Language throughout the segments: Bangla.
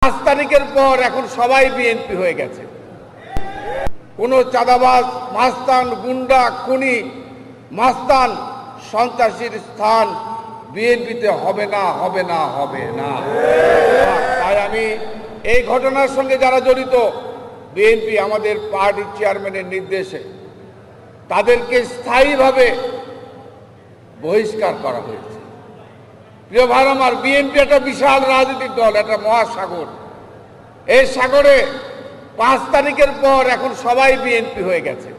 5 তারিখের পর এখন সবাই বিএনপি হয়ে গেছে। কোন চাঁদাবাজ, মাস্তান, গুন্ডা, খুনি, মাস্তান, সন্ত্রাসীর স্থান বিএনপিতে হবে না, হবে না, হবে না। তাই আমি এই ঘটনার সঙ্গে যারা জড়িত, বিএনপি আমাদের পার্টির চেয়ারম্যানের নির্দেশে তাদেরকে স্থায়ীভাবে বহিষ্কার করা হয়েছে। প্রিয় ভাই আমার, বিএনপি একটা বিশাল রাজনৈতিক দল, একটা মহাসাগর। এই সাগরে 5 তারিখের পর এখন সবাই বিএনপি হয়ে গেছে।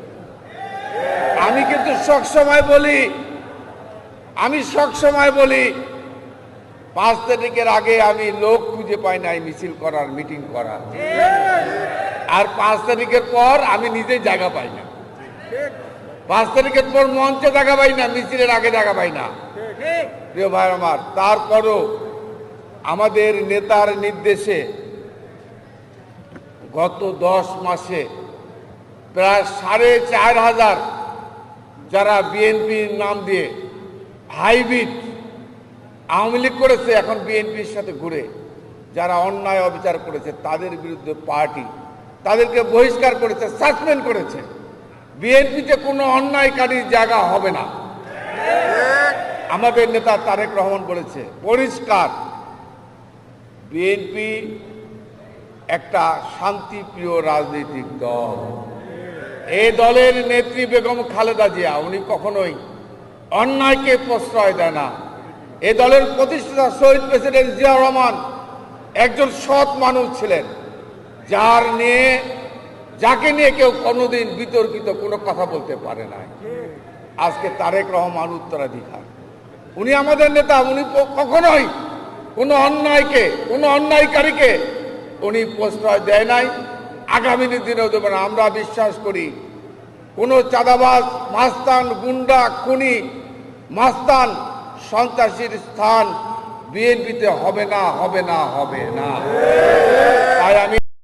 আমি কিন্তু সবসময় বলি 5 তারিখের আগে আমি লোক খুঁজে পাই নাই মিছিল করার, মিটিং করার। আর 5 তারিখের পর আমি নিজে জায়গা পাই না। 5 তারিখের পর মঞ্চে জায়গা পাই না, মিছিলের আগে জায়গা পাই না। প্রিয় ভাই আমার, তারপরও আমাদের নেতার নির্দেশে গত 10 মাসে প্রায় 4,500 যারা বিএনপির নাম দিয়ে হাইব্রিড আওয়ামী লীগ করেছে, এখন বিএনপির সাথে ঘুরে যারা অন্যায় অবিচার করেছে তাদের বিরুদ্ধে পার্টি তাদেরকে বহিষ্কার করেছে, সাসপেন্ড করেছে। বিএনপিতে কোনো অন্যায়কারীর জায়গা হবে না। আমাদের নেতা তারেক রহমান বলেছে পরিষ্কার, বিএনপি একটা শান্তিপ্রিয় রাজনৈতিক দল। এই দলের নেত্রী বেগম খালেদা জিয়া, উনি কখনোই অন্যায়কে প্রশ্রয় দেয় না। এই দলের প্রতিষ্ঠাতা শহীদ প্রেসিডেন্ট জিয়া রহমান একজন সৎ মানুষ ছিলেন, যাকে নিয়ে কেউ কোনোদিন বিতর্কিত কোনো কথা বলতে পারে না। আজকে তারেক রহমান উত্তরাধিকার, উনি আমাদের নেতা, উনি কখনোই কোনো অন্যায়কারীকে উনি প্রশ্রয় দেয় নাই, আগামী দিনেও দেবে না। আমরা বিশ্বাস করি কোনো চাঁদাবাজ, মাস্তান, গুন্ডা, খুনি, মাস্তান, সন্ত্রাসীর স্থান বিএনপিতে হবে না, হবে না, হবে না। তাই আমি